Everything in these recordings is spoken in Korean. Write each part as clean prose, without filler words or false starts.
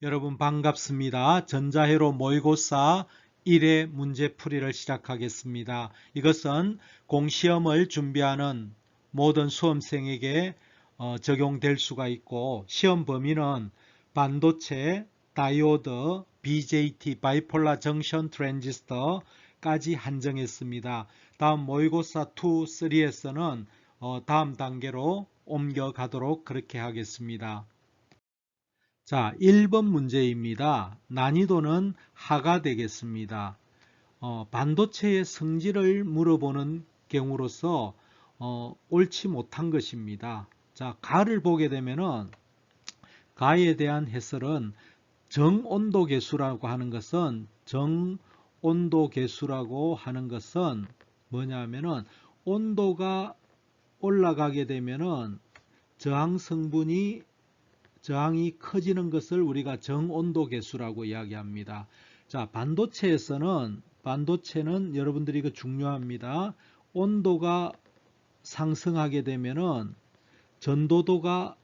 여러분 반갑습니다. 전자회로 모의고사 1회 문제풀이를 시작하겠습니다. 이것은 공시험을 준비하는 모든 수험생에게 적용될 수가 있고 시험 범위는 반도체, 다이오드, BJT, 바이폴라 정션 트랜지스터까지 한정했습니다. 다음 모의고사 2, 3에서는 다음 단계로 옮겨가도록 그렇게 하겠습니다. 자, 1번 문제입니다. 난이도는 하가 되겠습니다. 반도체의 성질을 물어보는 경우로서 옳지 못한 것입니다. 자, 가를 보게 되면은 가에 대한 해설은 정온도 계수라고 하는 것은 뭐냐면은 온도가 올라가게 되면은 저항 성분이 저항이 커지는 것을 우리가 정온도 계수라고 이야기합니다. 자, 반도체는 여러분들이 이거 중요합니다. 온도가 상승하게 되면은 전도도가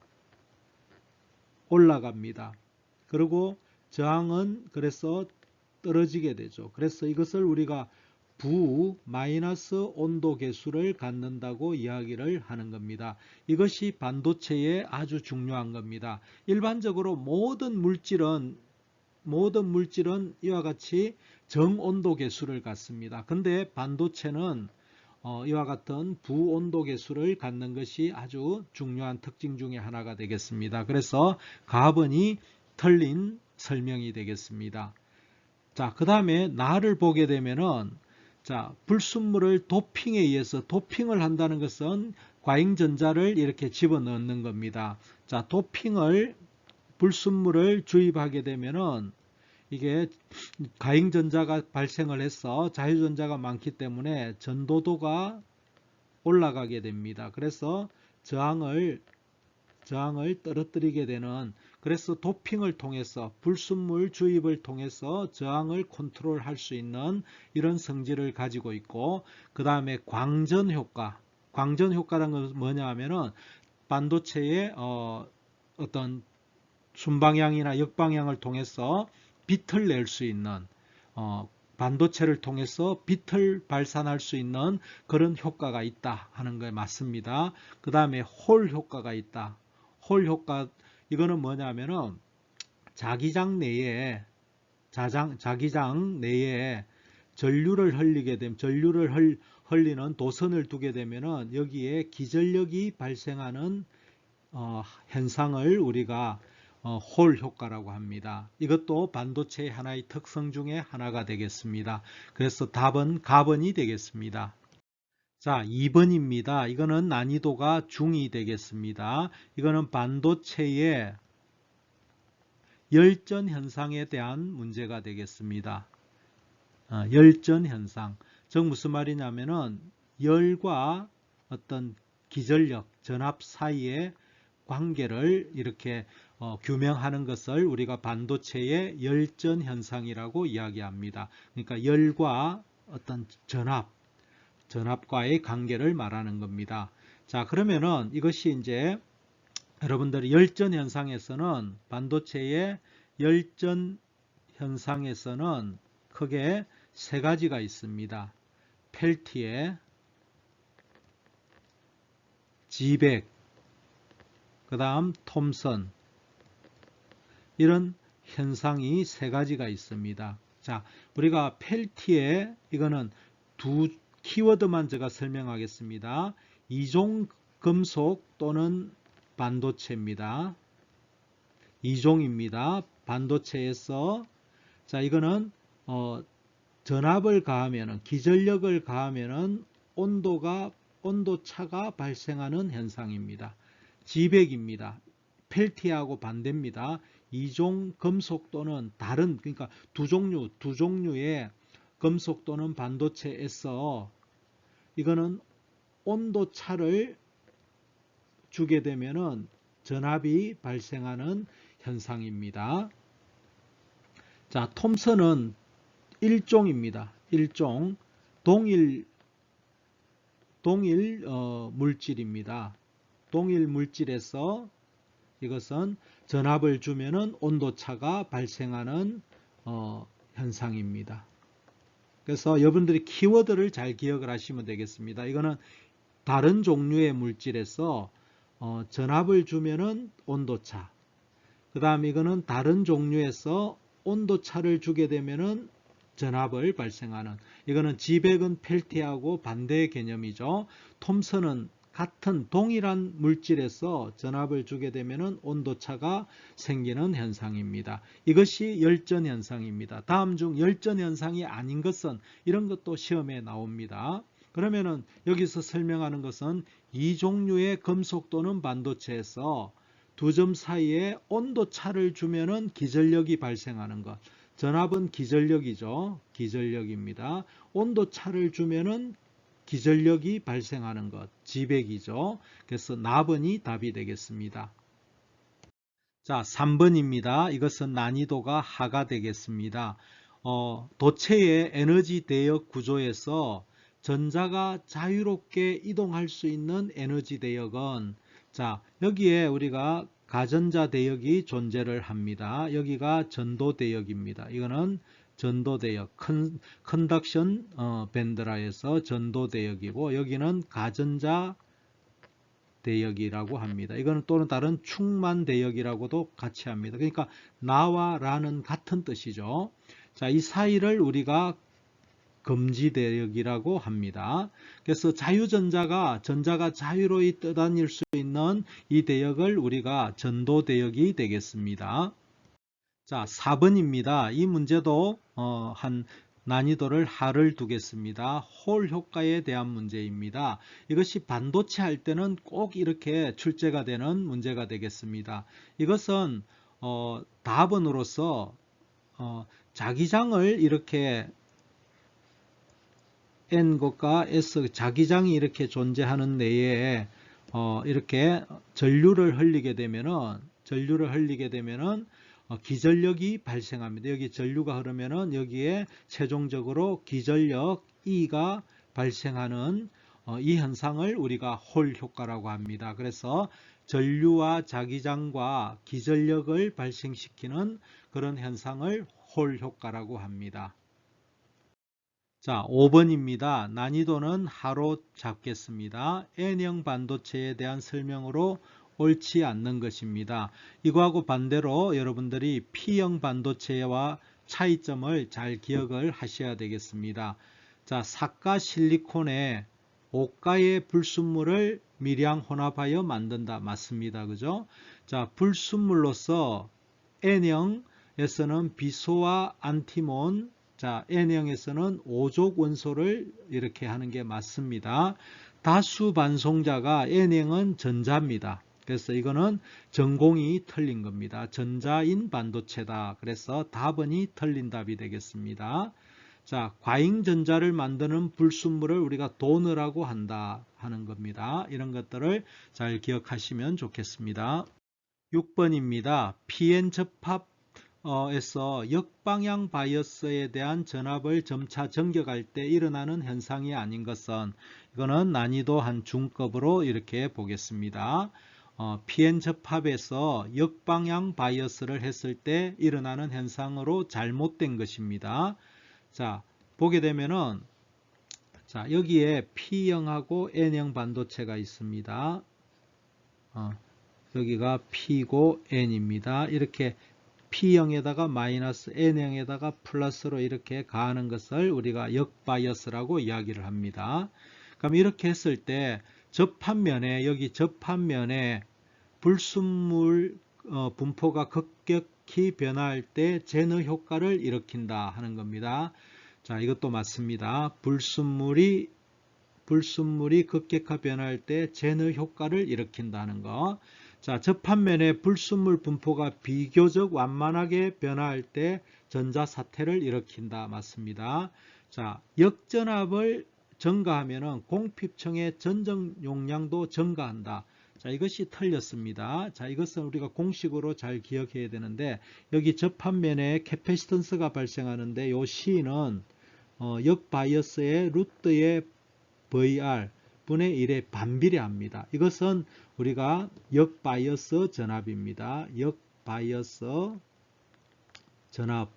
올라갑니다. 그리고 저항은 그래서 떨어지게 되죠. 그래서 이것을 우리가 마이너스 온도 계수를 갖는다고 이야기를 하는 겁니다. 이것이 반도체에 아주 중요한 겁니다. 일반적으로 모든 물질은 이와 같이 정온도 계수를 갖습니다. 근데 반도체는 이와 같은 부온도 계수를 갖는 것이 아주 중요한 특징 중에 하나가 되겠습니다. 그래서 가번이 틀린 설명이 되겠습니다. 자, 그 다음에 나를 보게 되면은 자, 불순물을 도핑을 한다는 것은 과잉전자를 이렇게 집어넣는 겁니다. 자, 불순물을 주입하게 되면은 이게 과잉전자가 발생을 해서 자유전자가 많기 때문에 전도도가 올라가게 됩니다. 그래서 저항을 떨어뜨리게 되는, 그래서 도핑을 통해서 불순물 주입을 통해서 저항을 컨트롤할 수 있는 이런 성질을 가지고 있고, 그 다음에 광전 효과라는 것은 뭐냐 하면은 반도체의 어떤 순방향이나 역방향을 통해서 빛을 낼 수 있는, 반도체를 통해서 빛을 발산할 수 있는 그런 효과가 있다 하는 게 맞습니다. 그 다음에 홀 효과가 있다. 홀 효과, 이거는 뭐냐면은 자기장 내에 전류를 흘리는 도선을 두게 되면은 여기에 기전력이 발생하는 현상을 우리가 홀 효과라고 합니다. 이것도 반도체의 하나의 특성 중에 하나가 되겠습니다. 그래서 답은 가번이 되겠습니다. 자, 2번입니다. 이거는 난이도가 중이 되겠습니다. 이거는 반도체의 열전 현상에 대한 문제가 되겠습니다. 열전 현상. 즉 무슨 말이냐면은 열과 어떤 기전력, 전압 사이의 관계를 이렇게 규명하는 것을 우리가 반도체의 열전 현상이라고 이야기합니다. 그러니까 열과 어떤 전압과의 관계를 말하는 겁니다. 자, 그러면은 이것이 이제 여러분들이 반도체의 열전 현상에서는 크게 세 가지가 있습니다. 펠티에, 지백, 그 다음 톰슨, 이런 현상이 세 가지가 있습니다. 자, 우리가 펠티에, 이거는 두 키워드만 제가 설명하겠습니다. 이종 금속 또는 반도체입니다. 이종입니다. 반도체에서, 자, 이거는 전압을 가하면은, 기전력을 가하면은 온도차가 발생하는 현상입니다. 지백입니다. 펠티하고 반대입니다. 이종 금속 또는 다른, 그러니까 두 종류의 금속 또는 반도체에서 이거는 온도차를 주게 되면은 전압이 발생하는 현상입니다. 자, 톰슨은 일종입니다. 일종 동일 물질입니다. 동일 물질에서 이것은 전압을 주면은 온도차가 발생하는 현상입니다. 그래서 여러분들이 키워드를 잘 기억을 하시면 되겠습니다. 이거는 다른 종류의 물질에서 전압을 주면은 온도차, 그 다음 이거는 다른 종류에서 온도차를 주게 되면은 전압을 발생하는, 이거는 지백은 펠티하고 반대의 개념이죠. 톰슨은 같은 동일한 물질에서 전압을 주게 되면은 온도차가 생기는 현상입니다. 이것이 열전 현상입니다. 다음 중 열전 현상이 아닌 것은, 이런 것도 시험에 나옵니다. 그러면은 여기서 설명하는 것은 이 종류의 금속 또는 반도체에서 두 점 사이에 온도 차를 주면은 기전력이 발생하는 것. 전압은 기전력이죠. 기전력입니다. 온도 차를 주면은 기전력이 발생하는 것. 지백이죠. 그래서 나번이 답이 되겠습니다. 자, 3번입니다. 이것은 난이도가 하가 되겠습니다. 도체의 에너지 대역 구조에서 전자가 자유롭게 이동할 수 있는 에너지 대역은, 자, 여기에 우리가 가전자 대역이 존재를 합니다. 여기가 전도 대역입니다. 이거는 전도 대역, 컨덕션 밴드라 해서 전도 대역이고, 여기는 가전자 대역이라고 합니다. 이거는 또는 다른 충만 대역이라고도 같이 합니다. 그러니까 나와 라는 같은 뜻이죠. 자, 이 사이를 우리가 금지 대역이라고 합니다. 그래서 자유전자가 전자가 자유로이 떠다닐 수 있는 이 대역을 우리가 전도 대역이 되겠습니다. 자, 4번입니다. 이 문제도 한 난이도를 하를 두겠습니다. 홀 효과에 대한 문제입니다. 이것이 반도체 할 때는 꼭 이렇게 출제가 되는 문제가 되겠습니다. 이것은 답은으로서 자기장을 이렇게 N 것과 S, 자기장이 이렇게 존재하는 내에 이렇게 전류를 흘리게 되면은 기전력이 발생합니다. 여기 전류가 흐르면은 여기에 최종적으로 기전력 E가 발생하는 이 현상을 우리가 홀 효과라고 합니다. 그래서 전류와 자기장과 기전력을 발생시키는 그런 현상을 홀 효과라고 합니다. 자, 5번입니다. 난이도는 하로 잡겠습니다. N형 반도체에 대한 설명으로 옳지 않는 것입니다. 이거하고 반대로 여러분들이 P형 반도체와 차이점을 잘 기억을 하셔야 되겠습니다. 자, 사가 실리콘에 5가의 불순물을 미량 혼합하여 만든다. 맞습니다. 그죠? 자, 불순물로서 N형에서는 비소와 안티몬, 자, N형에서는 5족 원소를 이렇게 하는 게 맞습니다. 다수 반송자가 N형은 전자입니다. 그래서 이거는 전공이 틀린 겁니다. 전자인 반도체다. 그래서 답은이 틀린 답이 되겠습니다. 자, 과잉전자를 만드는 불순물을 우리가 도너라고 한다 하는 겁니다. 이런 것들을 잘 기억하시면 좋겠습니다. 6번입니다. PN 접합 에서 역방향 바이어스에 대한 전압을 점차 전격할 때 일어나는 현상이 아닌 것은, 이거는 난이도 한 중급으로 이렇게 보겠습니다. PN 접합에서 역방향 바이어스를 했을 때 일어나는 현상으로 잘못된 것입니다. 자, 보게 되면은, 자, 여기에 P형하고 N형 반도체가 있습니다. 여기가 P고 N입니다. 이렇게 P형에다가 마이너스 N형에다가 플러스로 이렇게 가하는 것을 우리가 역바이어스라고 이야기를 합니다. 그럼 이렇게 했을 때 접합면에, 여기 접합면에 불순물 분포가 급격히 변화할 때 제너 효과를 일으킨다 하는 겁니다. 자, 이것도 맞습니다. 불순물이 급격히 변화할 때 제너 효과를 일으킨다는 거. 자, 접합면의 불순물 분포가 비교적 완만하게 변화할 때 전자사태를 일으킨다. 맞습니다. 자, 역전압을 증가하면 공핍층의 전정 용량도 증가한다. 자, 이것이 틀렸습니다. 자, 이것은 우리가 공식으로 잘 기억해야 되는데, 여기 접합면에 캐패시턴스가 발생하는데, 요 C는 역바이어스의 루트의 VR, 10분의 1에 반비례합니다. 이것은 우리가 역바이어스 전압입니다. 역바이어스 전압.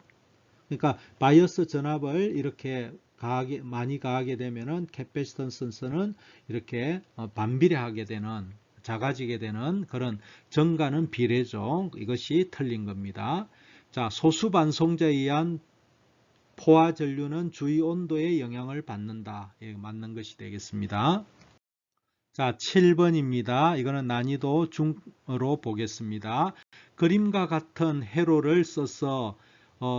그러니까 바이어스 전압을 이렇게 많이 가하게 되면은 캐패시턴스는 이렇게 반비례하게 되는, 작아지게 되는 그런 증가는 비례죠. 이것이 틀린 겁니다. 자, 소수 반송자에 의한 포화 전류는 주위 온도에 영향을 받는다. 예, 맞는 것이 되겠습니다. 자, 7번입니다. 이거는 난이도 중으로 보겠습니다. 그림과 같은 회로를 써서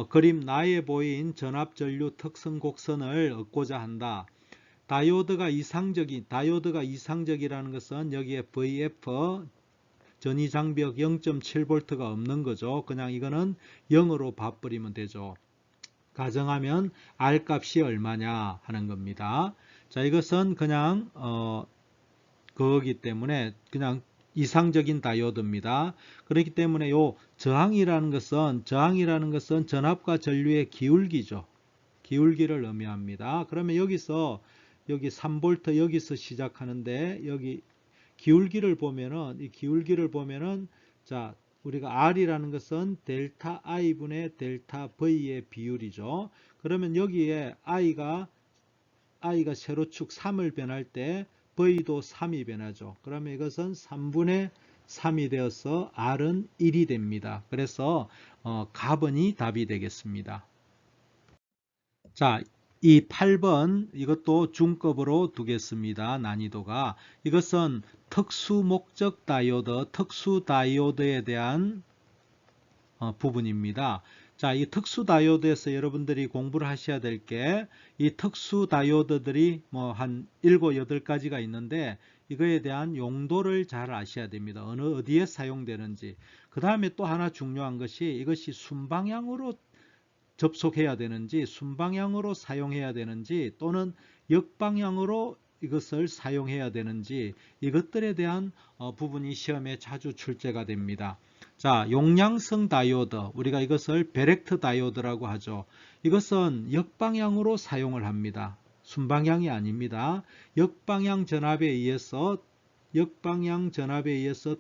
그림 나에 보인 전압전류 특성 곡선을 얻고자 한다. 다이오드가 이상적이라는 것은 여기에 VF 전위장벽 0.7V가 없는 거죠. 그냥 이거는 0으로 봐버리면 되죠. 가정하면 R 값이 얼마냐 하는 겁니다. 자, 이것은 그냥 그거기 때문에 그냥 이상적인 다이오드입니다. 그렇기 때문에 요 저항이라는 것은 전압과 전류의 기울기죠. 기울기를 의미합니다. 그러면 여기 3V 여기서 시작하는데 여기 기울기를 보면은 자, 우리가 R이라는 것은 델타 I분의 델타 V의 비율이죠. 그러면 여기에 I가 세로축 3을 변할 때 V도 3이 변하죠. 그러면 이것은 3분의 3이 되어서 R은 1이 됩니다. 그래서 가번이 답이 되겠습니다. 자, 이 8번 이것도 중급으로 두겠습니다. 난이도가. 이것은 특수 목적 다이오드, 특수 다이오드에 대한 부분입니다. 자, 이 특수 다이오드에서 여러분들이 공부를 하셔야 될 게 이 특수 다이오드들이 뭐 한 7, 8가지가 있는데 이거에 대한 용도를 잘 아셔야 됩니다. 어디에 사용되는지. 그 다음에 또 하나 중요한 것이 이것이 순방향으로 접속해야 되는지, 순방향으로 사용해야 되는지, 또는 역방향으로 이것을 사용해야 되는지, 이것들에 대한 부분이 시험에 자주 출제가 됩니다. 자, 용량성 다이오드, 우리가 이것을 베렉트 다이오드라고 하죠. 이것은 역방향으로 사용을 합니다. 순방향이 아닙니다. 역방향 전압에 의해서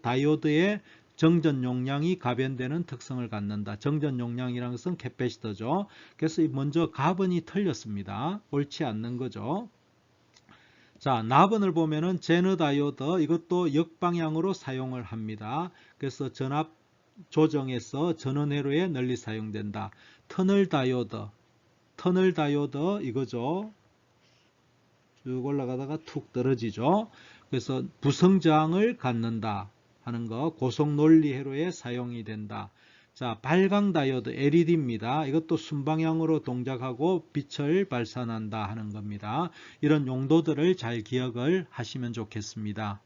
다이오드의 정전 용량이 가변되는 특성을 갖는다. 정전 용량이라는 것은 캐패시터죠. 그래서 먼저 가번이 틀렸습니다. 옳지 않는 거죠. 자, 나번을 보면은 제너 다이오드, 이것도 역방향으로 사용을 합니다. 그래서 전압 조정에서 전원 회로에 널리 사용된다. 터널 다이오드 이거죠. 쭉 올라가다가 툭 떨어지죠. 그래서 부성 저항을 갖는다 하는 거, 고속 논리 회로에 사용이 된다. 자, 발광 다이오드 LED입니다. 이것도 순방향으로 동작하고 빛을 발산한다 하는 겁니다. 이런 용도들을 잘 기억을 하시면 좋겠습니다.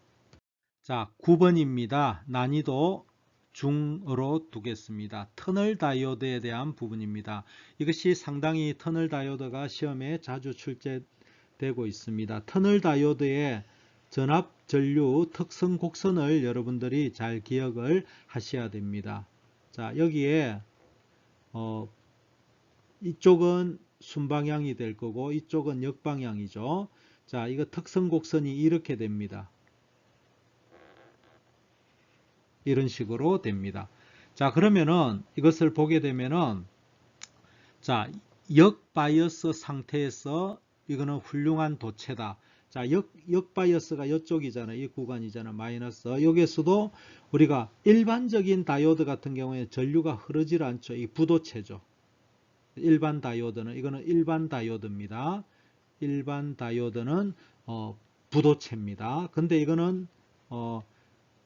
자, 9번입니다. 난이도 중으로 두겠습니다. 터널 다이오드에 대한 부분입니다. 이것이 상당히 터널 다이오드가 시험에 자주 출제되고 있습니다. 터널 다이오드의 전압 전류 특성 곡선을 여러분들이 잘 기억을 하셔야 됩니다. 자, 여기에 이쪽은 순방향이 될 거고 이쪽은 역방향이죠. 자, 이거 특성 곡선이 이렇게 됩니다. 이런 식으로 됩니다. 자, 그러면은 이것을 보게 되면은 자, 역바이어스 상태에서 이거는 훌륭한 도체다. 자, 역바이어스가 이쪽이잖아요. 이 구간이잖아. 마이너스. 여기에서도 우리가 일반적인 다이오드 같은 경우에 전류가 흐르질 않죠. 이 부도체죠. 일반 다이오드는, 이거는 일반 다이오드입니다. 일반 다이오드는 부도체입니다. 근데 이거는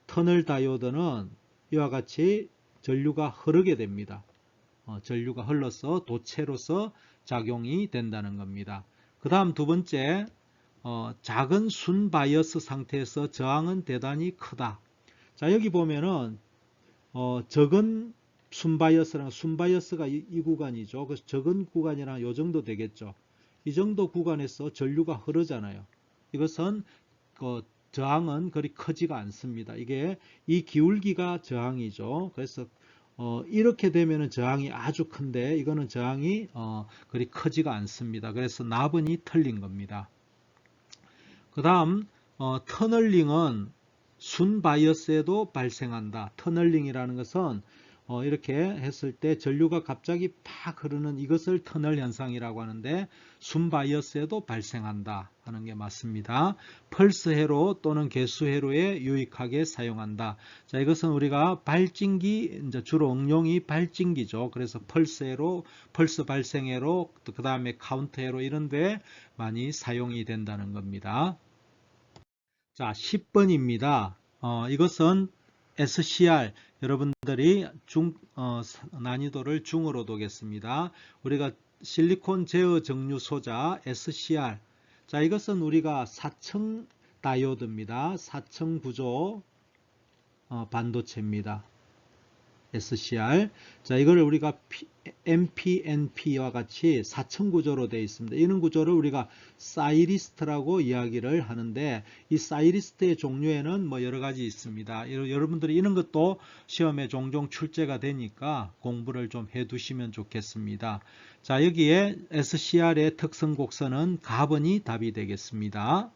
터널 다이오드는 이와 같이 전류가 흐르게 됩니다. 전류가 흘러서 도체로서 작용이 된다는 겁니다. 그 다음 두 번째, 작은 순 바이어스 상태에서 저항은 대단히 크다. 자, 여기 보면은 적은 순바이어스가 이 구간이죠. 그래서 적은 구간이랑 요 정도 되겠죠. 이 정도 구간에서 전류가 흐르잖아요. 이것은 저항은 그리 크지가 않습니다. 이게 이 기울기가 저항이죠. 그래서 이렇게 되면은 저항이 아주 큰데 이거는 저항이 그리 크지가 않습니다. 그래서 나번이 틀린 겁니다. 그 다음 터널링은 순 바이어스에도 발생한다. 터널링이라는 것은 이렇게 했을 때 전류가 갑자기 팍 흐르는 이것을 터널 현상이라고 하는데 순 바이어스에도 발생한다 하는 게 맞습니다. 펄스 회로 또는 개수 회로에 유익하게 사용한다. 자, 이것은 우리가 발진기, 이제 주로 응용이 발진기죠. 그래서 펄스 회로, 펄스 발생 회로, 그 다음에 카운트 회로 이런 데 많이 사용이 된다는 겁니다. 자, 10번입니다. 이것은 SCR, 여러분들이 난이도를 중으로 두겠습니다. 우리가 실리콘 제어 정류 소자 SCR. 자, 이것은 우리가 4층 다이오드입니다. 4층 구조 반도체입니다. SCR. 자, 이걸 우리가 MPNP와 같이 4층 구조로 되어 있습니다. 이런 구조를 우리가 사이리스트라고 이야기를 하는데, 이 사이리스트의 종류에는 뭐 여러 가지 있습니다. 여러분들이 이런 것도 시험에 종종 출제가 되니까 공부를 좀 해 두시면 좋겠습니다. 자, 여기에 SCR의 특성 곡선은 가번이 답이 되겠습니다.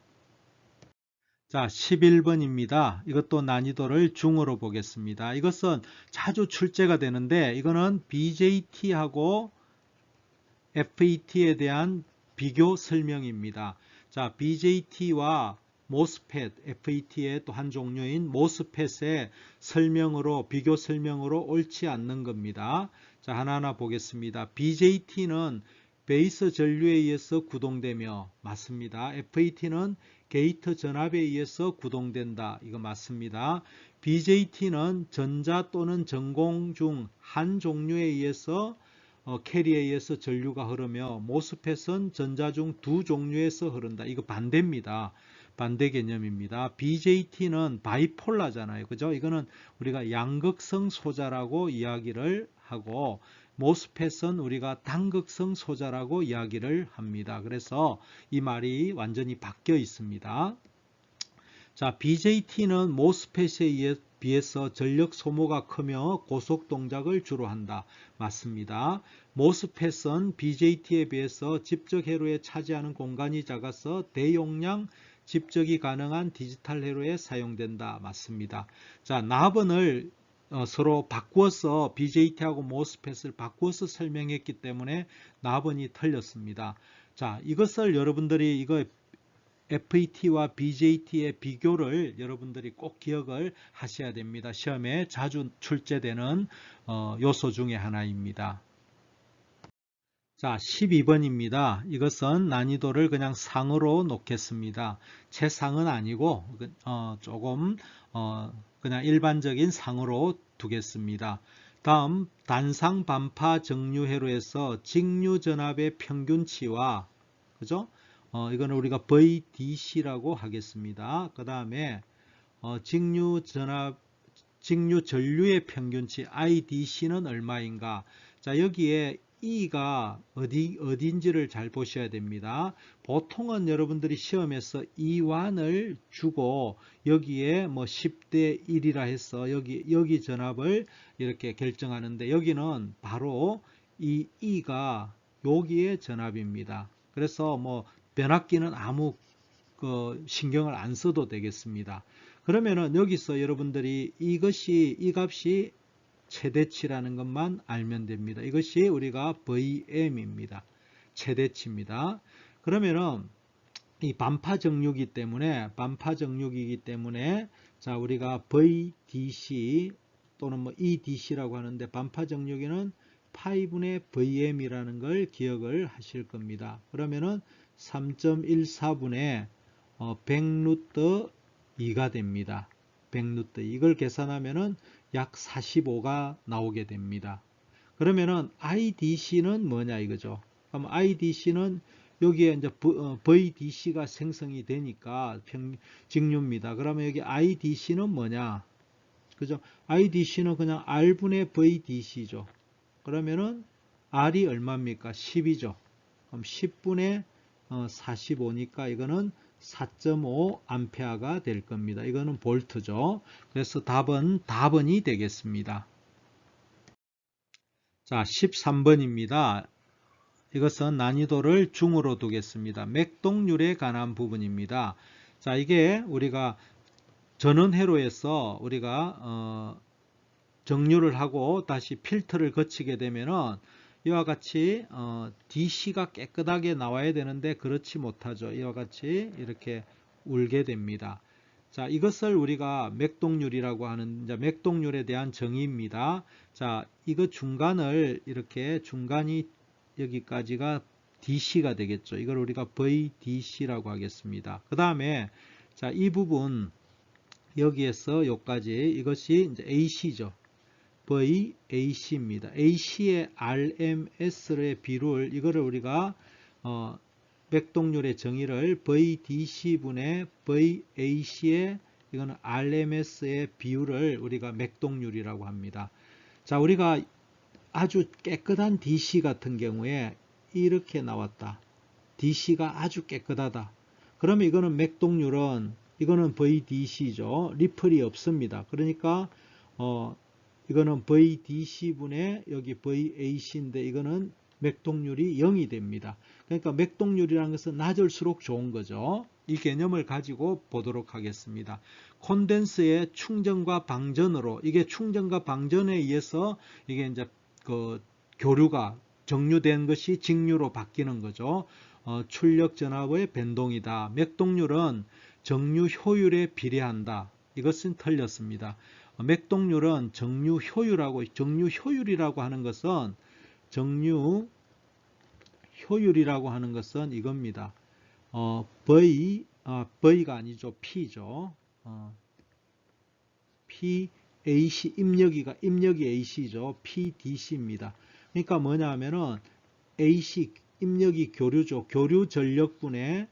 자, 11번입니다. 이것도 난이도를 중으로 보겠습니다. 이것은 자주 출제가 되는데, 이거는 BJT하고 FET에 대한 비교 설명입니다. 자, BJT와 MOSFET, FET의 또 한 종류인 MOSFET의 설명으로, 비교 설명으로 옳지 않는 겁니다. 자, 하나하나 보겠습니다. BJT는 베이스 전류에 의해서 구동되며, 맞습니다. FET는 게이트 전압에 의해서 구동된다. 이거 맞습니다. BJT는 전자 또는 전공 중 한 종류에 의해서 캐리에 의해서 전류가 흐르며, 모스펫은 전자 중 두 종류에서 흐른다. 이거 반대입니다. 반대 개념입니다. BJT는 바이폴라잖아요. 그죠? 이거는 우리가 양극성 소자라고 이야기를 하고, 모스펫은 우리가 단극성 소자라고 이야기를 합니다. 그래서 이 말이 완전히 바뀌어 있습니다. 자, BJT는 모스펫에 비해서 전력 소모가 크며 고속 동작을 주로 한다. 맞습니다. 모스펫은 BJT에 비해서 집적 회로에 차지하는 공간이 작아서 대용량 집적이 가능한 디지털 회로에 사용된다. 맞습니다. 자, 납은을 서로 바꾸어서 BJT하고 모스펫을 바꾸어서 설명했기 때문에 납은이 틀렸습니다. 자, 이것을 여러분들이 이거 FET와 BJT의 비교를 여러분들이 꼭 기억을 하셔야 됩니다. 시험에 자주 출제되는 요소 중에 하나입니다. 자, 12번입니다. 이것은 난이도를 그냥 상으로 놓겠습니다. 최상은 아니고 조금 그냥 일반적인 상으로 두겠습니다. 다음 단상 반파 정류 회로에서 직류 전압의 평균치와, 그죠? 이거는 우리가 VDC라고 하겠습니다. 그 다음에 직류 전류의 평균치 IDC는 얼마인가? 자, 여기에 E가 어딘지를 잘 보셔야 됩니다. 보통은 여러분들이 시험에서 E1을 주고 여기에 뭐 10대 1이라 해서 여기 전압을 이렇게 결정하는데, 여기는 바로 이 E가 여기에 전압입니다. 그래서 뭐 변압기는 아무 신경을 안 써도 되겠습니다. 그러면은 여기서 여러분들이 이 값이 최대치라는 것만 알면 됩니다. 이것이 우리가 VM입니다. 최대치입니다. 그러면은 이 반파 정류이기 때문에 자, 우리가 VDC 또는 뭐 EDC라고 하는데, 반파 정류기는 파이분의 VM이라는 걸 기억을 하실 겁니다. 그러면은 3.14분의 100루트 2가 됩니다. 100루트 이걸 계산하면은 약 45가 나오게 됩니다. 그러면은 IDC는 뭐냐 이거죠. 그럼 IDC는 여기에 이제 VDC가 생성이 되니까 직류입니다. 그러면 여기 IDC는 뭐냐? 그죠? IDC는 그냥 R분의 VDC죠. 그러면은 R이 얼마입니까? 10이죠. 그럼 10분의 45니까 이거는 4.5 암페어가 될 겁니다. 이거는 볼트죠. 그래서 답은이 되겠습니다. 자, 13번입니다. 이것은 난이도를 중으로 두겠습니다. 맥동률에 관한 부분입니다. 자, 이게 우리가 전원 회로에서 우리가 정류를 하고 다시 필터를 거치게 되면은 이와 같이 DC가 깨끗하게 나와야 되는데 그렇지 못하죠. 이와 같이 이렇게 울게 됩니다. 자, 이것을 우리가 맥동률이라고 하는 맥동률에 대한 정의입니다. 자, 이거 중간을 이렇게 중간이 여기까지가 DC가 되겠죠. 이걸 우리가 VDC라고 하겠습니다. 그 다음에 자, 이 부분 여기에서 여기까지 이것이 이제 AC죠. VAC입니다. AC의 RMS의 비율 이거를 우리가 맥동률의 정의를 VDC분의 VAC의 이거는 RMS의 비율을 우리가 맥동률이라고 합니다. 자, 우리가 아주 깨끗한 DC 같은 경우에 이렇게 나왔다. DC가 아주 깨끗하다. 그러면 이거는 맥동률은 이거는 VDC죠. 리플이 없습니다. 그러니까 이거는 VDC분의 여기 VAC인데 이거는 맥동률이 0이 됩니다. 그러니까 맥동률이라는 것은 낮을수록 좋은 거죠. 이 개념을 가지고 보도록 하겠습니다. 콘덴스의 충전과 방전으로 이게 충전과 방전에 의해서 이게 이제 그 교류가 정류된 것이 직류로 바뀌는 거죠. 출력 전압의 변동이다. 맥동률은 정류 효율에 비례한다. 이것은 틀렸습니다. 맥동률은 정류 효율이라고 하는 것은 효율이라고 하는 것은 이겁니다. V가 아니죠. P죠. PAC 입력이 AC죠. PDC입니다. 그러니까 뭐냐 하면은 AC 입력이 교류죠. 교류 전력분의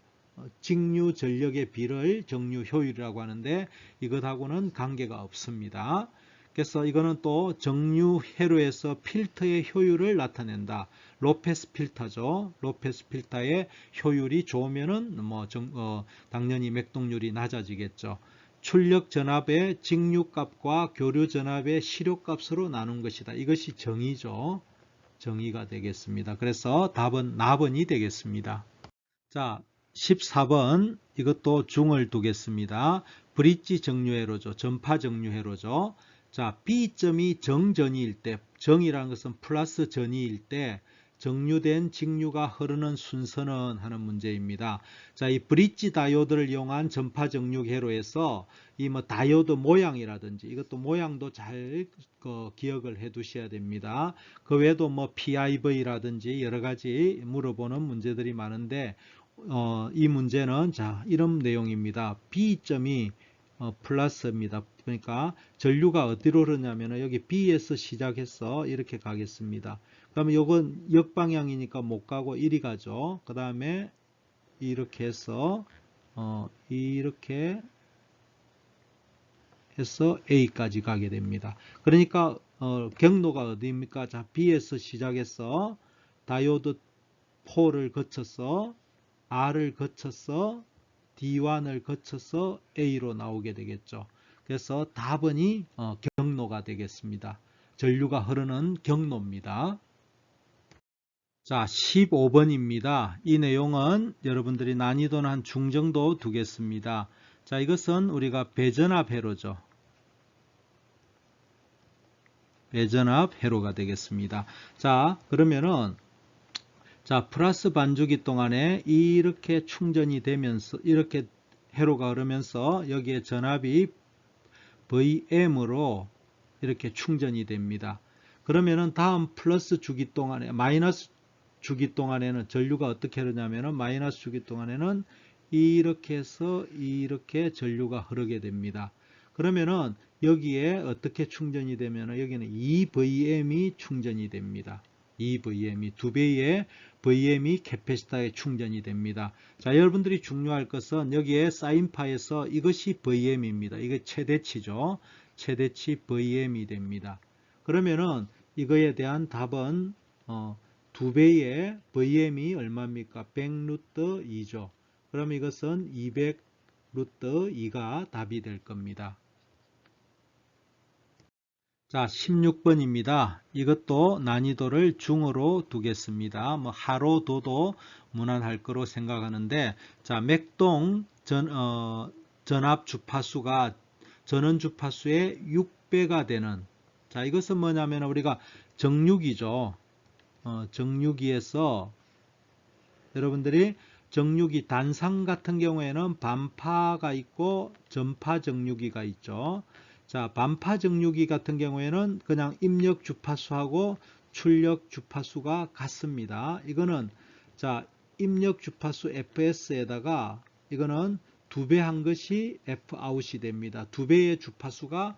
직류 전력의 비를 정류 효율이라고 하는데 이것하고는 관계가 없습니다. 그래서 이거는 또 정류 회로에서 필터의 효율을 나타낸다. 로페스 필터죠. 로페스 필터의 효율이 좋으면은 당연히 맥동률이 낮아지겠죠. 출력 전압의 직류값과 교류 전압의 시료값으로 나눈 것이다. 이것이 정의죠. 정의가 되겠습니다. 그래서 답은 나번이 되겠습니다. 자, 14번 이것도 중을 두겠습니다. 브릿지 정류회로죠. 전파 정류회로죠. 자, B점이 정전이일 때, 정이라는 것은 플러스 전이일 때 정류된 직류가 흐르는 순서는 하는 문제입니다. 자, 이 브릿지 다이오드를 이용한 전파 정류 회로에서 이 다이오드 모양이라든지 이것도 모양도 잘 기억을 해 두셔야 됩니다. 그 외에도 PIV라든지 여러 가지 물어보는 문제들이 많은데 이 문제는 자, 이런 내용입니다. B점이 플러스입니다. 그러니까 전류가 어디로 흐르냐면 여기 B에서 시작해서 이렇게 가겠습니다. 그러면 이건 역방향이니까 못 가고 이리 가죠. 그 다음에 이렇게 해서 이렇게 해서 A까지 가게 됩니다. 그러니까 경로가 어디입니까? 자, B에서 시작해서 다이오드 4를 거쳐서 R을 거쳐서 D1을 거쳐서 A로 나오게 되겠죠. 그래서 답은이 경로가 되겠습니다. 전류가 흐르는 경로입니다. 자, 15번입니다. 이 내용은 여러분들이 난이도는 한 중 정도 두겠습니다. 자, 이것은 우리가 배전압 회로죠. 배전압 회로가 되겠습니다. 자, 그러면은 자, 플러스 반주기 동안에 이렇게 충전이 되면서 이렇게 회로가 흐르면서 여기에 전압이 VM으로 이렇게 충전이 됩니다. 그러면은 다음 플러스 주기 동안에 마이너스 주기 동안에는 전류가 어떻게 흐르냐면은 마이너스 주기 동안에는 이렇게 해서 이렇게 전류가 흐르게 됩니다. 그러면은 여기에 어떻게 충전이 되면은 여기는 2VM이 충전이 됩니다. 2VM이 2배의 VM이 캐패시터에 충전이 됩니다. 자, 여러분들이 중요할 것은 여기에 사인파에서 이것이 VM입니다. 이게 최대치죠. 최대치 VM이 됩니다. 그러면은 이거에 대한 답은 2배의 VM이 얼마입니까? 100루트 2죠. 그럼 이것은 200루트 2가 답이 될 겁니다. 자, 16번입니다. 이것도 난이도를 중으로 두겠습니다. 뭐 하로 둬도 무난할 거로 생각하는데, 자, 맥동 전압 주파수가 전원 주파수의 6배가 되는, 자, 이것은 뭐냐면 우리가 정유기죠. 정유기에서 여러분들이 정유기 단상 같은 경우에는 반파가 있고 전파 정유기가 있죠. 자, 반파 정유기 같은 경우에는 그냥 입력 주파수하고 출력 주파수가 같습니다. 이거는 자, 입력 주파수 FS에다가 이거는 2배 한 것이 Fout이 됩니다. 2배의 주파수가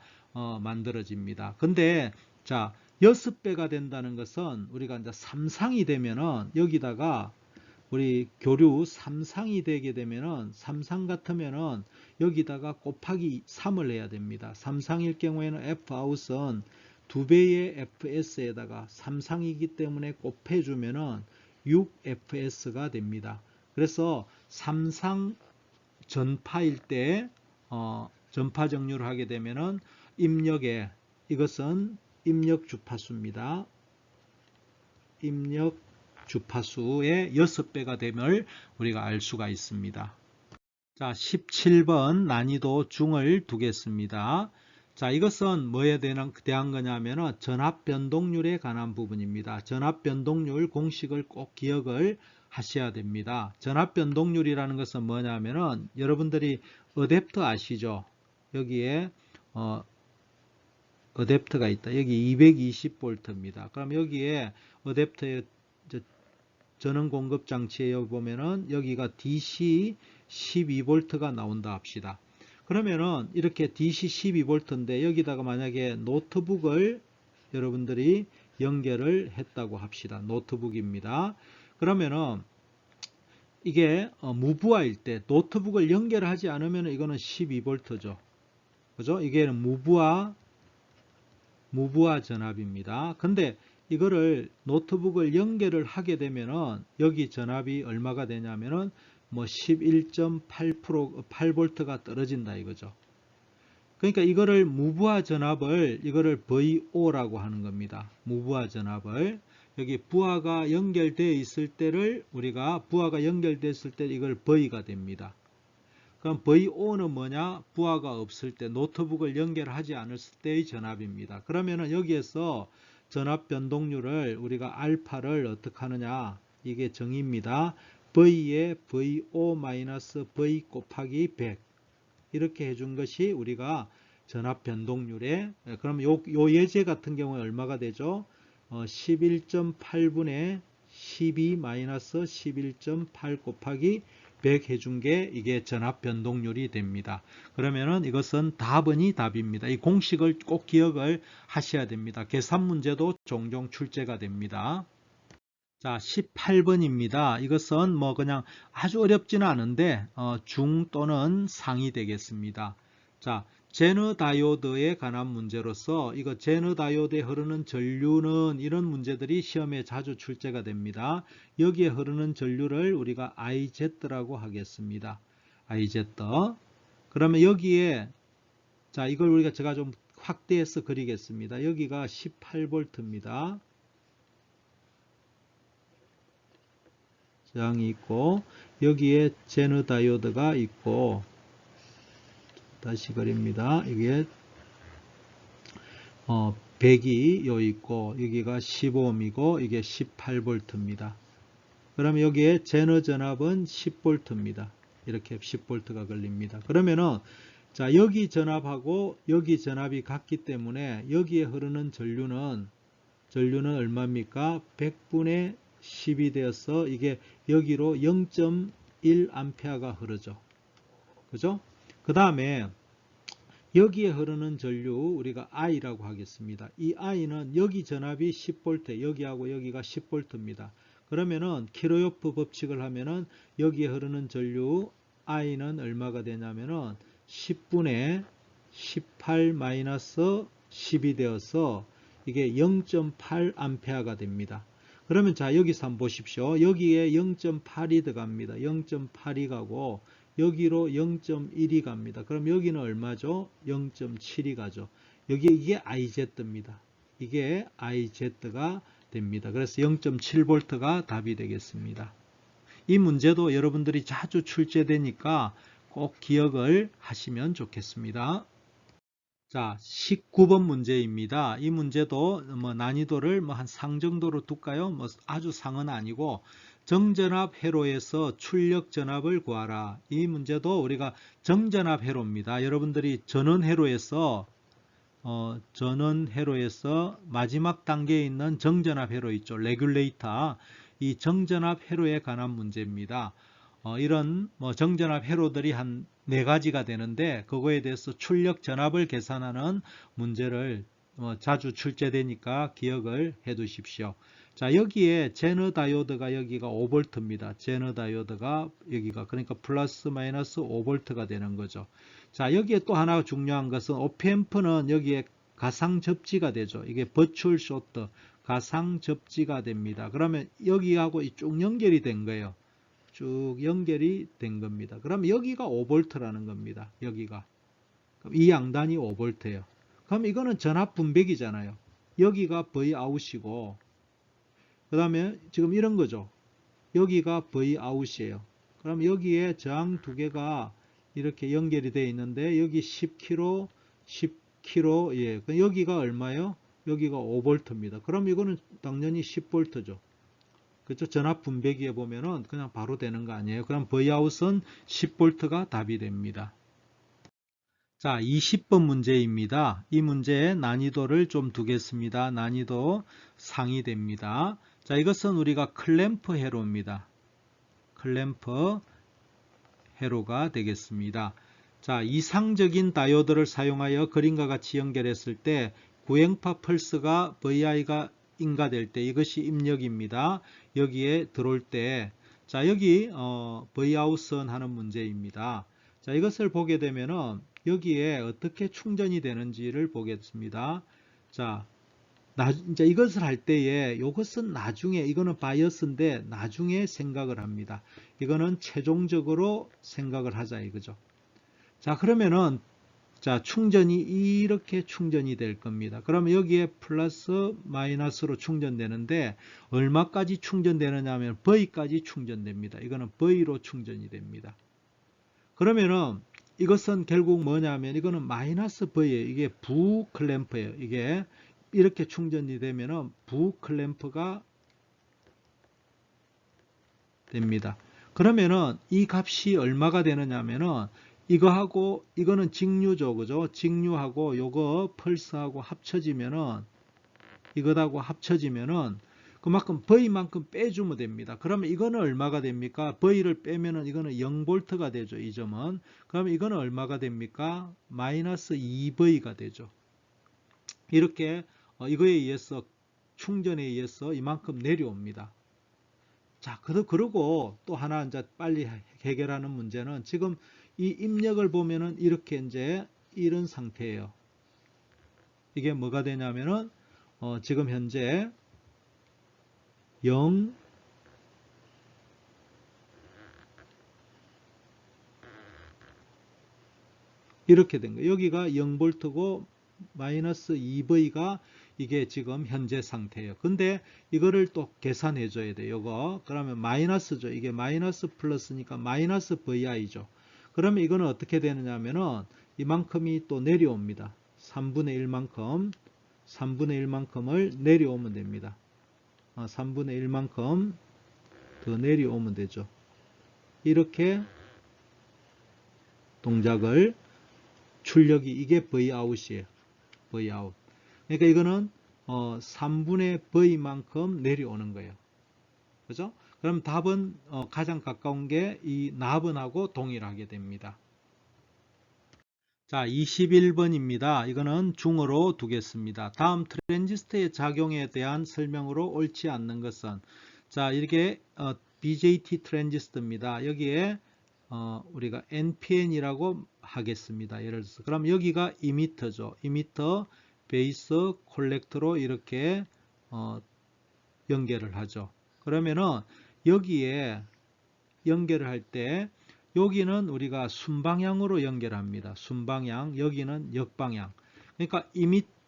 만들어집니다. 근데 자, 6배가 된다는 것은 우리가 이제 3상이 되면은 여기다가 우리 교류 3상이 되게 되면은 3상 같으면은 여기다가 곱하기 3을 해야 됩니다. 3상일 경우에는 Fout은 2배의 FS에다가 3상이기 때문에 곱해주면은 6FS가 됩니다. 그래서 3상 전파일 때 전파 정류를 하게 되면은 입력에 이것은 입력 주파수입니다. 입력 주파수의 6배가 됨을 우리가 알 수가 있습니다. 자, 17번 난이도 중을 두겠습니다. 자, 이것은 뭐에 대한 거냐면은 전압 변동률에 관한 부분입니다. 전압 변동률 공식을 꼭 기억을 하셔야 됩니다. 전압 변동률이라는 것은 뭐냐면은 여러분들이 어댑터 아시죠? 여기에 어댑터가 있다. 여기 220V입니다. 그럼 여기에 어댑터의 전원 공급 장치에 보면은 여기가 DC 12V가 나온다 합시다. 그러면은 이렇게 DC 12V인데 여기다가 만약에 노트북을 여러분들이 연결을 했다고 합시다. 노트북입니다. 그러면은 이게 무부하일 때 노트북을 연결하지 않으면 이거는 12V죠. 그죠? 이게 무부하 전압입니다. 근데 이거를 노트북을 연결을 하게 되면은 여기 전압이 얼마가 되냐면은 뭐 11.8V가 떨어진다 이거죠. 그러니까 이거를 무부하 전압을 이거를 VO라고 하는 겁니다. 무부하 전압을 여기 부하가 연결되어 있을 때를 우리가 부하가 연결됐을 때 이걸 V가 됩니다. 그럼 VO는 뭐냐? 부하가 없을 때 노트북을 연결하지 않았을 때의 전압입니다. 그러면은 여기에서 전압 변동률을 우리가 알파를 어떻게 하느냐? 이게 정의입니다. V에 VO-V 곱하기 100 이렇게 해준 것이 우리가 전압 변동률에 그럼 요 예제 같은 경우에 얼마가 되죠? 11.8분의 12-11.8 곱하기 100 해준 게 이게 전압 변동률이 됩니다. 그러면은 이것은 답은이 답입니다. 이 공식을 꼭 기억을 하셔야 됩니다. 계산 문제도 종종 출제가 됩니다. 자, 18번입니다. 이것은 뭐 그냥 아주 어렵지는 않은데 중 또는 상이 되겠습니다. 자, 제너 다이오드에 관한 문제로서 이거 제너 다이오드에 흐르는 전류는 이런 문제들이 시험에 자주 출제가 됩니다. 여기에 흐르는 전류를 우리가 IZ라고 하겠습니다. IZ. 그러면 여기에 자, 이걸 우리가 제가 좀 확대해서 그리겠습니다. 여기가 18V입니다. 저항이 있고 여기에 제너 다이오드가 있고 다시 그립니다. 여기에 100이 요 있고 여기가 15ohm이고 이게 18V입니다. 그러면 여기에 제너 전압은 10V입니다. 이렇게 10V가 걸립니다. 그러면은 자, 여기 전압하고 여기 전압이 같기 때문에 여기에 흐르는 전류는 얼마입니까? 100분의 10이 되어서 이게 여기로 0.1A가 흐르죠. 그죠? 그 다음에 여기에 흐르는 전류 우리가 I라고 하겠습니다. 이 I는 여기 전압이 10V, 여기하고 여기가 10V입니다. 그러면은 키로요프 법칙을 하면은 여기에 흐르는 전류 I는 얼마가 되냐면은 10분의 18-10이 되어서 이게 0.8A가 됩니다. 그러면 자, 여기서 한번 보십시오. 여기에 0.8이 들어갑니다. 0.8이 가고 여기로 0.1이 갑니다. 그럼 여기는 얼마죠? 0.7이 가죠. 이게 IZ입니다. 이게 IZ가 됩니다. 그래서 0.7V가 답이 되겠습니다. 이 문제도 여러분들이 자주 출제되니까 꼭 기억을 하시면 좋겠습니다. 자, 19번 문제입니다. 이 문제도 난이도를 한 상 정도로 둘까요? 아주 상은 아니고 정전압 회로에서 출력 전압을 구하라. 이 문제도 우리가 정전압 회로입니다. 여러분들이 전원 회로에서 마지막 단계에 있는 정전압 회로 있죠. 레귤레이터. 이 정전압 회로에 관한 문제입니다. 이런 정전압 회로들이 한 4가지가 되는데 그거에 대해서 출력 전압을 계산하는 문제를 자주 출제되니까 기억을 해 두십시오. 자, 여기에 제너 다이오드가 여기가 5V입니다. 제너 다이오드가 여기가 그러니까 플러스 마이너스 5V가 되는 거죠. 자, 여기에 또 하나 중요한 것은 오프앰프는 여기에 가상 접지가 되죠. 이게 버추얼 쇼트, 가상 접지가 됩니다. 그러면 여기하고 쭉 연결이 된 거예요. 쭉 연결이 된 겁니다. 그럼 여기가 5V라는 겁니다. 여기가. 이 양단이 5V예요. 그럼 이거는 전압 분배기잖아요. 여기가 Vout이고 그 다음에 지금 이런 거죠. 여기가 Vout이에요. 그럼 여기에 저항 두 개가 이렇게 연결이 되어 있는데 여기 10kg, 10kg, 예. 여기가 얼마예요? 여기가 5V입니다. 그럼 이거는 당연히 10V죠. 그렇죠? 전압 분배기에 보면은 그냥 바로 되는 거 아니에요. 그럼 Vout은 10V가 답이 됩니다. 자, 20번 문제입니다. 이 문제의 난이도를 좀 두겠습니다. 난이도 상이 됩니다. 자, 이것은 우리가 클램프 회로입니다. 클램프 회로가 되겠습니다. 자, 이상적인 다이오드를 사용하여 그림과 같이 연결했을 때 구행파 펄스가 VI가 인가될 때 이것이 입력입니다. 여기에 들어올 때, 자, 여기 Vout선 하는 문제입니다. 자, 이것을 보게 되면은 여기에 어떻게 충전이 되는지를 보겠습니다. 자, 이제 이것을 할 때에 이것은 나중에, 이거는 바이어스인데 나중에 생각을 합니다. 이거는 최종적으로 생각을 하자 이거죠. 자, 그러면은 자, 충전이 이렇게 충전이 될 겁니다. 그러면 여기에 플러스 마이너스로 충전되는데 얼마까지 충전되느냐 하면 V까지 충전됩니다. 이거는 V로 충전이 됩니다. 그러면은 이것은 결국 뭐냐면 이거는 마이너스 V예요. 이게 부클램프예요. 이게 이렇게 충전이 되면은 부클램프가 됩니다. 그러면은 이 값이 얼마가 되느냐 하면은 이거하고 이거는 직류죠. 그죠? 직류하고 요거 펄스하고 합쳐지면은 이것하고 합쳐지면은 그만큼 V만큼 빼주면 됩니다. 그러면 이거는 얼마가 됩니까? V를 빼면은 이거는 0V가 되죠. 이 점은. 그러면 이거는 얼마가 됩니까? 마이너스 2V가 되죠. 이렇게 이거에 의해서 충전에 의해서 이만큼 내려옵니다. 자, 그리고 또 하나 이제 빨리 해결하는 문제는 지금 이 입력을 보면은 이렇게 이제 이런 상태예요. 이게 뭐가 되냐면은 지금 현재 0 이렇게 된 거예요. 여기가 0V고 마이너스 2V가 이게 지금 현재 상태예요. 근데 이거를 또 계산해 줘야 돼요. 이거 그러면 마이너스죠. 이게 마이너스 플러스니까 마이너스 VI죠. 그러면 이거는 어떻게 되느냐 하면은 이만큼이 또 내려옵니다. 3분의 1만큼을 내려오면 됩니다. 3분의 1만큼 더 내려오면 되죠. 이렇게 동작을 출력이 이게 Vout이에요. Vout. 그러니까 이거는 3분의 V만큼 내려오는 거예요. 그죠? 그럼 답은 가장 가까운 게 이 나번하고 동일하게 됩니다. 자, 21번입니다. 이거는 중어로 두겠습니다. 다음 트랜지스터의 작용에 대한 설명으로 옳지 않는 것은, 자, 이렇게 BJT 트랜지스터입니다. 여기에 우리가 NPN이라고 하겠습니다. 예를 들어서 그럼 여기가 이미터죠. 이미터, 베이스, 콜렉터로 이렇게 연결을 하죠. 그러면은 여기에 연결을 할 때 여기는 우리가 순방향으로 연결합니다. 순방향, 여기는 역방향. 그러니까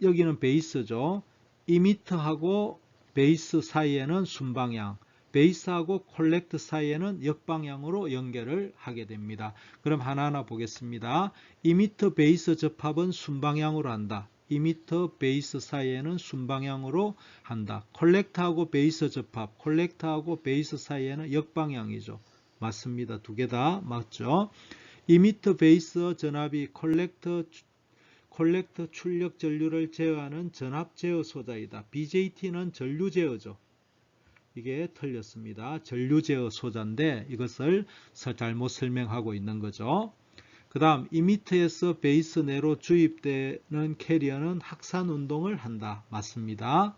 여기는 베이스죠. 이미트하고 베이스 사이에는 순방향, 베이스하고 콜렉트 사이에는 역방향으로 연결을 하게 됩니다. 그럼 하나하나 보겠습니다. 이미터 베이스 접합은 순방향으로 한다. 이미터 베이스 사이에는 순방향으로 한다. 콜렉터하고 베이스 접합, 콜렉터하고 베이스 사이에는 역방향이죠. 맞습니다. 두 개 다 맞죠? 이미터 베이스 전압이 콜렉터 출력 전류를 제어하는 전압 제어 소자이다. BJT는 전류 제어죠. 이게 틀렸습니다. 전류 제어 소자인데 이것을 잘못 설명하고 있는 거죠. 그 다음 이미터에서 베이스 내로 주입되는 캐리어는 확산 운동을 한다. 맞습니다.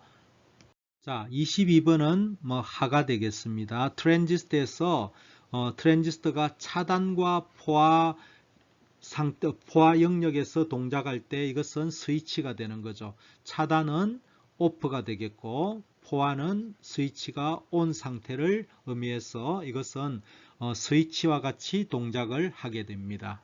자, 22번은 하가 되겠습니다. 트랜지스터에서 트랜지스터가 차단과 포화 영역에서 동작할 때 이것은 스위치가 되는 거죠. 차단은 오프가 되겠고 포화는 스위치가 온 상태를 의미해서 이것은 스위치와 같이 동작을 하게 됩니다.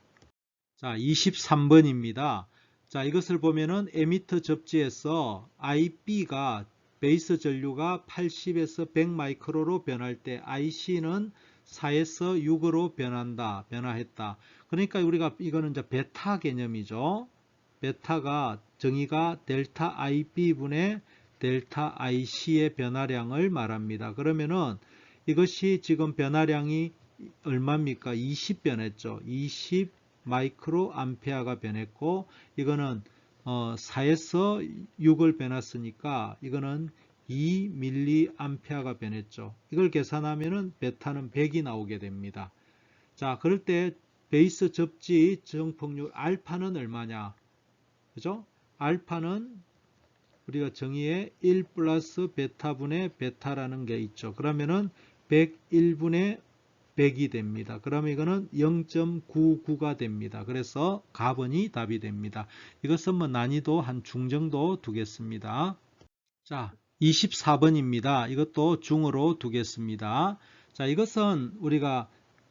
자, 23번입니다. 자, 이것을 보면은 에미터 접지에서 IB가 베이스 전류가 80에서 100 마이크로로 변할 때 IC는 4에서 6으로 변화했다. 그러니까 우리가 이거는 이제 베타 개념이죠. 베타가 정의가 델타 IB분의 델타 IC의 변화량을 말합니다. 그러면은 이것이 지금 변화량이 얼마입니까? 20 변했죠. 20 마이크로 암페어가 변했고 이거는 4에서 6을 변했으니까 이거는 2 밀리 암페어가 변했죠. 이걸 계산하면은 베타는 100이 나오게 됩니다. 자, 그럴 때 베이스 접지 정폭률 알파는 얼마냐? 그죠? 알파는 우리가 정의에 1 플러스 베타분의 베타라는 게 있죠. 그러면은 101분의 100이 됩니다. 그러면 이거는 0.99가 됩니다. 그래서 가번이 답이 됩니다. 이것은 난이도 한 중 정도 두겠습니다. 자, 24번입니다. 이것도 중으로 두겠습니다. 자, 이것은 우리가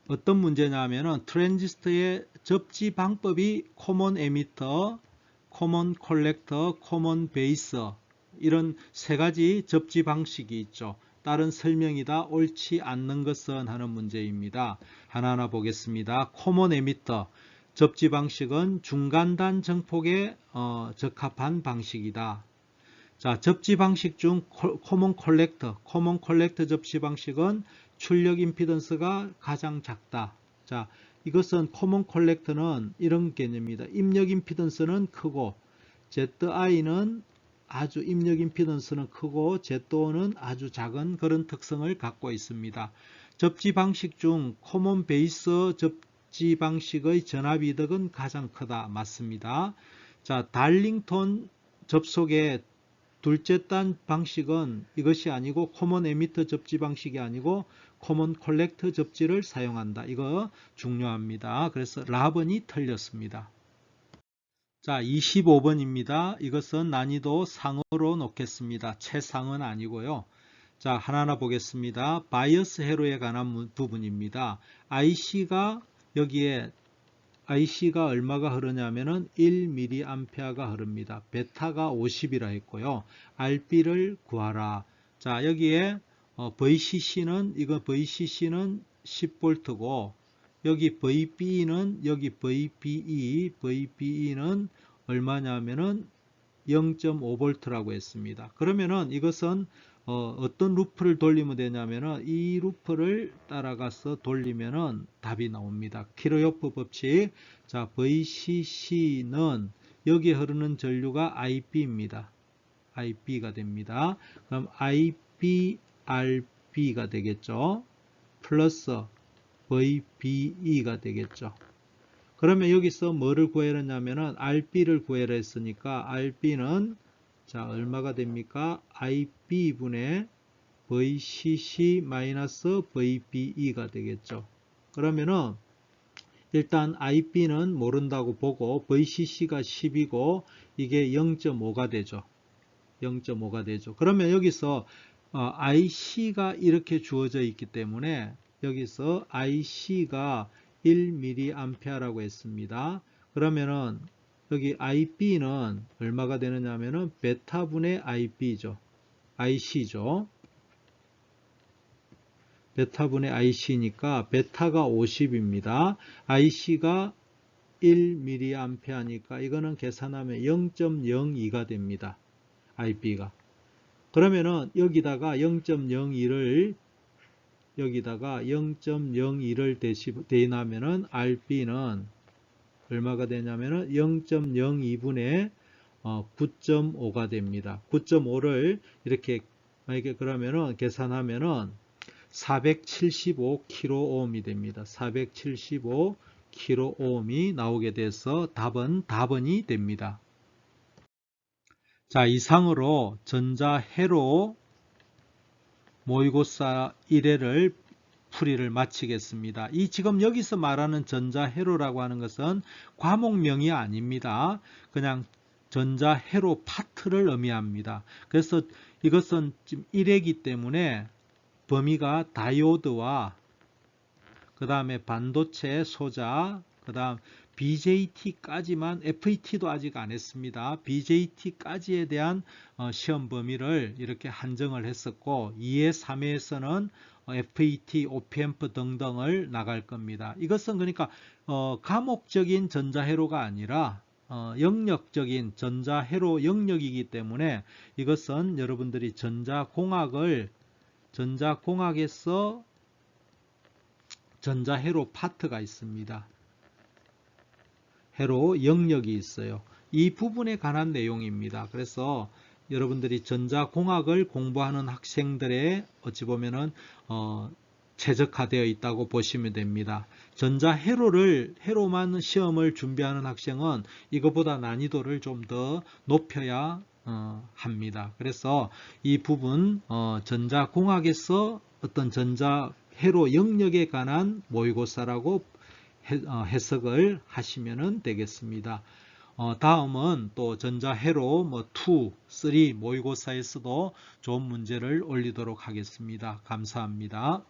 어떤 문제냐면은 트랜지스터의 접지 방법이 코먼 에미터, 코먼 콜렉터, 코먼 베이스 이런 세 가지 접지 방식이 있죠. 다른 설명이 다 옳지 않는 것은 하는 문제입니다. 하나하나 보겠습니다. 코먼 에미터 접지 방식은 중간단 정폭에 적합한 방식이다. 자, 접지 방식 중 코먼 콜렉터 접지 방식은 출력 임피던스가 가장 작다. 자, 이것은 코먼 콜렉터는 이런 개념입니다. 입력 임피던스는 크고 ZI는 아주 입력 임피던스는 크고 Z5는 아주 작은 그런 특성을 갖고 있습니다. 접지 방식 중 코먼 베이스 접지 방식의 전압 이득은 가장 크다. 맞습니다. 자, 달링턴 접속의 둘째 단 방식은 이것이 아니고 코먼 에미터 접지 방식이 아니고 코먼 콜렉터 접지를 사용한다. 이거 중요합니다. 그래서 라번이 틀렸습니다. 자, 25번입니다. 이것은 난이도 상으로 놓겠습니다. 최상은 아니고요. 자, 하나하나 보겠습니다. 바이어스 회로에 관한 부분입니다. 여기에 IC가 얼마가 흐르냐면은 1mA가 흐릅니다. 베타가 50이라 했고요. RB를 구하라. 자, 여기에 VCC는 10V고 여기 VB는 VBE는 얼마냐면은 0.5V라고 했습니다. 그러면은 이것은 어떤 루프를 돌리면 되냐면은 이 루프를 따라가서 돌리면은 답이 나옵니다. 키르요프 법칙. 자, VCC는 여기에 흐르는 전류가 IB입니다. IB가 됩니다. 그럼 IBRB가 되겠죠. 플러스 VBE가 되겠죠. 그러면 여기서 뭐를 구하려냐면은 RB를 구하려 했으니까 RB는 자, 얼마가 됩니까? IB분의 VCC-VBE가 되겠죠. 그러면은 일단 IB는 모른다고 보고 VCC가 10이고 이게 0.5가 되죠. 0.5가 되죠. 그러면 여기서 IC가 이렇게 주어져 있기 때문에 여기서 IC가 1mA라고 했습니다. 그러면은 여기 IB는 얼마가 되느냐 하면은 베타분의 IB죠. IC죠. 베타분의 IC니까 베타가 50입니다. IC가 1mA니까 이거는 계산하면 0.02가 됩니다. IB가. 그러면은 여기다가 0.02를 대입하면은 RB는 얼마가 되냐면은 0.02분의 9.5가 됩니다. 9.5를 이렇게 만약에 그러면은 계산하면은 475kΩ이 됩니다. 475kΩ이 나오게 돼서 답은이 됩니다. 자, 이상으로 전자회로 모의고사 1회를 풀이를 마치겠습니다. 이 지금 여기서 말하는 전자회로라고 하는 것은 과목명이 아닙니다. 그냥 전자회로 파트를 의미합니다. 그래서 이것은 지금 1회이기 때문에 범위가 다이오드와 그 다음에 반도체 소자, 그 다음 BJT까지만, FET도 아직 안 했습니다. BJT까지에 대한 시험 범위를 이렇게 한정을 했었고 2회, 3회에서는 FET, OPAMP 등등을 나갈 겁니다. 이것은 그러니까 과목적인 전자회로가 아니라 영역적인 전자회로 영역이기 때문에 이것은 여러분들이 전자공학에서 전자회로 파트가 있습니다. 회로 영역이 있어요. 이 부분에 관한 내용입니다. 그래서 여러분들이 전자공학을 공부하는 학생들의 어찌 보면은 최적화되어 있다고 보시면 됩니다. 회로만 시험을 준비하는 학생은 이것보다 난이도를 좀 더 높여야 합니다. 그래서 이 부분 전자공학에서 어떤 전자회로 영역에 관한 모의고사라고 해석을 하시면 되겠습니다. 다음은 또 전자회로 2, 3 모의고사에서도 좋은 문제를 올리도록 하겠습니다. 감사합니다.